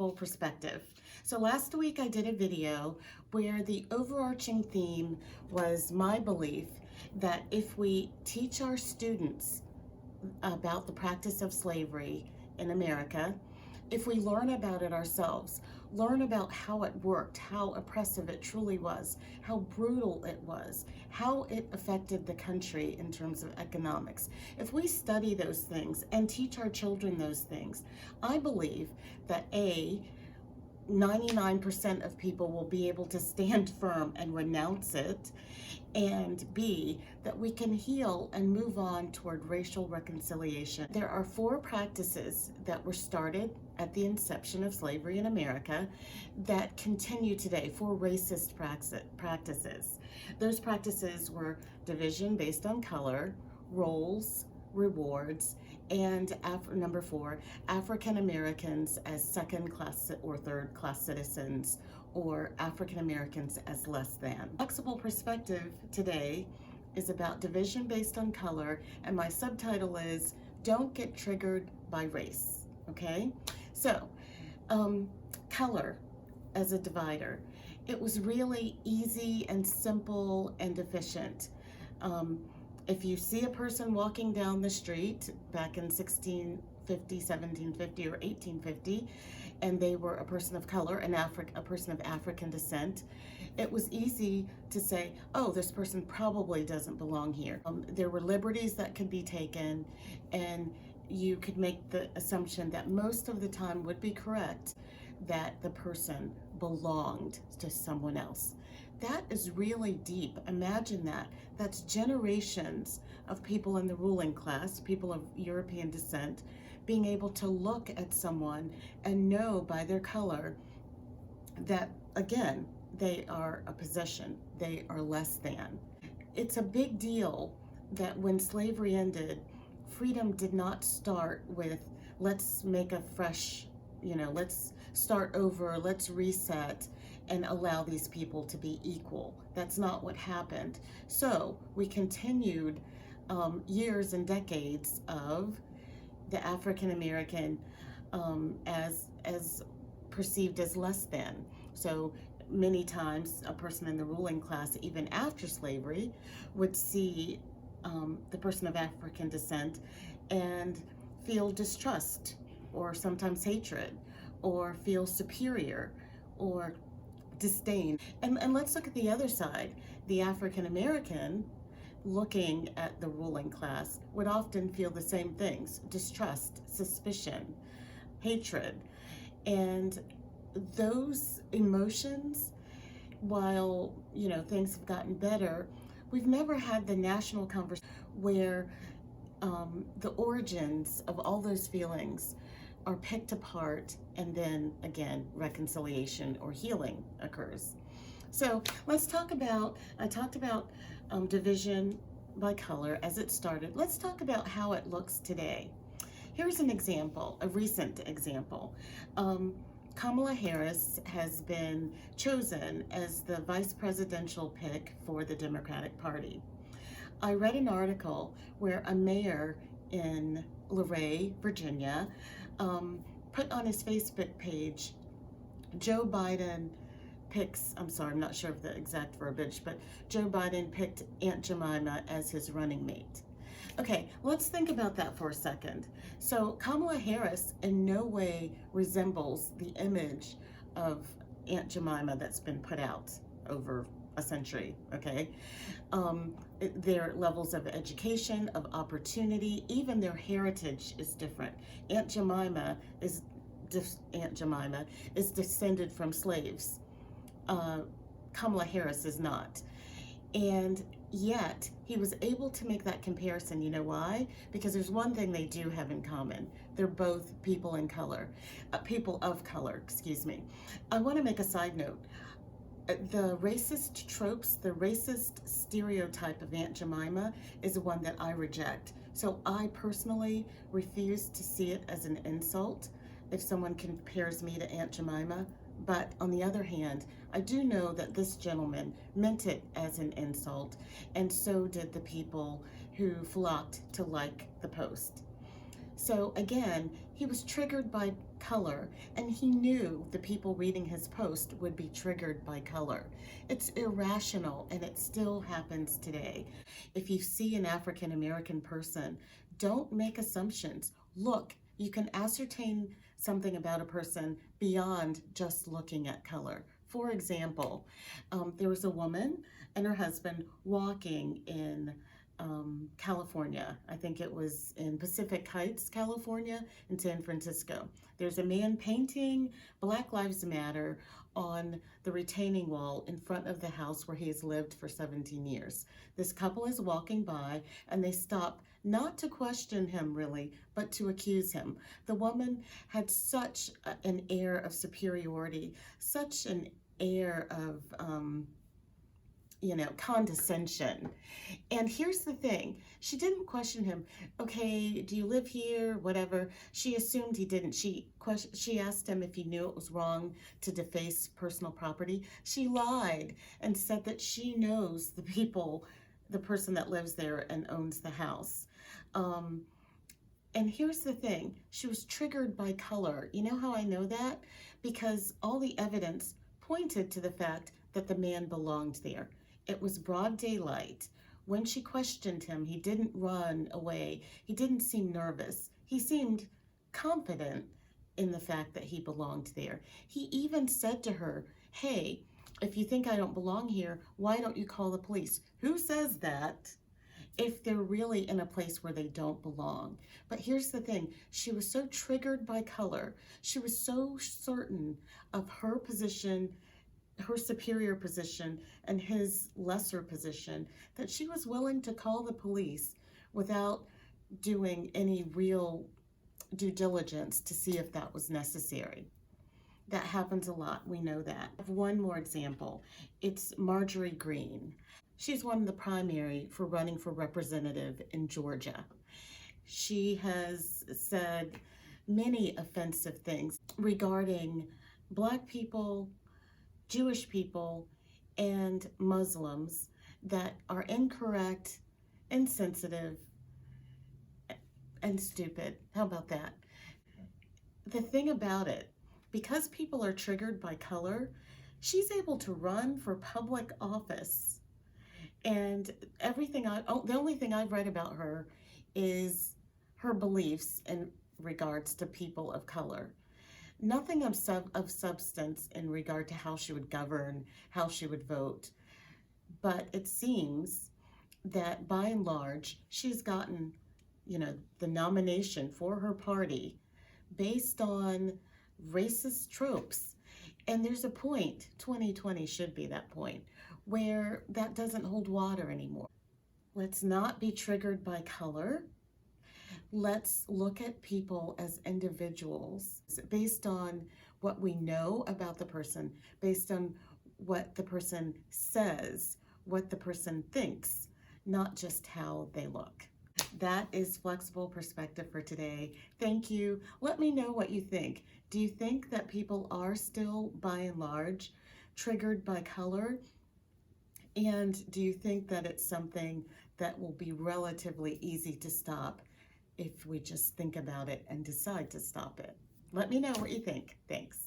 flexible perspective. So last week I did a video where the overarching theme was my belief that if we teach our students about the practice of slavery in America, if we learn about it ourselves, learn about how it worked, how oppressive it truly was, how brutal it was, how it affected the country in terms of economics. If we study those things and teach our children those things, I believe that 99% of people will be able to stand firm and renounce it, and B, that we can heal and move on toward racial reconciliation. There are 4 practices that were started at the inception of slavery in America that continue today, 4 racist practices. Those practices were division based on color, roles, rewards, and number 4, African Americans as second class or third class citizens, or African Americans as less than. Flexible perspective today is about division based on color, and my subtitle is Don't Get Triggered by Race, okay? So, color as a divider. It was really easy and simple and efficient. If you see a person walking down the street back in 1650, 1750, or 1850, and they were a person of color, a person of African descent, it was easy to say, oh, this person probably doesn't belong here. There were liberties that could be taken, and you could make the assumption that most of the time would be correct, that the person belonged to someone else. That is really deep. Imagine that. That's generations of people in the ruling class, people of European descent, being able to look at someone and know by their color that, again, they are a possession, they are less than. It's a big deal that when slavery ended, freedom did not start with, let's make a fresh, let's start over, let's reset and allow these people to be equal. That's not what happened. So we continued years and decades of the African American as perceived as less than. So many times a person in the ruling class, even after slavery, would see the person of African descent and feel distrust or sometimes hatred or feel superior or disdain. And let's look at the other side. The African American looking at the ruling class would often feel the same things: distrust, suspicion, hatred. And those emotions, while things have gotten better, we've never had the national conversation where the origins of all those feelings are picked apart, and then again reconciliation or healing occurs. So let's talk about, I talked about division by color as it started. Let's talk about how it looks today. Here's an example, a recent example. Kamala Harris has been chosen as the vice presidential pick for the Democratic Party. I read an article where a mayor in Luray, Virginia, put on his Facebook page, Joe Biden picks, I'm sorry, I'm not sure of the exact verbiage, but Joe Biden picked Aunt Jemima as his running mate. Okay, let's think about that for a second. So Kamala Harris in no way resembles the image of Aunt Jemima that's been put out over a century, okay? Their levels of education, of opportunity, even their heritage is different. Aunt Jemima is descended from slaves. Kamala Harris is not. And yet he was able to make that comparison. You know why? Because there's one thing they do have in common. They're both people of color, excuse me. I want to make a side note. The racist tropes, the racist stereotype of Aunt Jemima is one that I reject. So I personally refuse to see it as an insult if someone compares me to Aunt Jemima. But on the other hand, I do know that this gentleman meant it as an insult, and so did the people who flocked to like the post. So again, he was triggered by color, and he knew the people reading his post would be triggered by color. It's irrational, and it still happens today. If you see an African American person, don't make assumptions. Look, you can ascertain something about a person beyond just looking at color. For example, there was a woman and her husband walking in California. I think it was in Pacific Heights, California, in San Francisco. There's a man painting Black Lives Matter on the retaining wall in front of the house where he has lived for 17 years. This couple is walking by and they stop not to question him really, but to accuse him. The woman had such an air of superiority, such an air of condescension. And here's the thing, she didn't question him. Okay, do you live here? Whatever. She assumed he didn't. She asked him if he knew it was wrong to deface personal property. She lied and said that she knows the person that lives there and owns the house. And here's the thing, she was triggered by color. You know how I know that? Because all the evidence pointed to the fact that the man belonged there. It was broad daylight. When she questioned him, he didn't run away. He didn't seem nervous. He seemed confident in the fact that he belonged there. He even said to her, hey, if you think I don't belong here, why don't you call the police? Who says that if they're really in a place where they don't belong? But here's the thing, she was so triggered by color. She was so certain of her position, her superior position, and his lesser position, that she was willing to call the police without doing any real due diligence to see if that was necessary. That happens a lot, we know that. I have one more example. It's Marjorie Greene. She's won the primary for running for representative in Georgia. She has said many offensive things regarding Black people, Jewish people, and Muslims that are incorrect, insensitive, and stupid. How about that? The thing about it, because people are triggered by color, she's able to run for public office. And the only thing I've read about her is her beliefs in regards to people of color. Nothing of substance in regard to how she would govern, how she would vote. But it seems that by and large, she's gotten, the nomination for her party based on racist tropes. And there's a point, 2020 should be that point, where that doesn't hold water anymore. Let's not be triggered by color. Let's look at people as individuals based on what we know about the person, based on what the person says, what the person thinks, not just how they look. That is Flexible Perspective for today. Thank you. Let me know what you think. Do you think that people are still, by and large, triggered by color? And do you think that it's something that will be relatively easy to stop if we just think about it and decide to stop it? Let me know what you think. Thanks.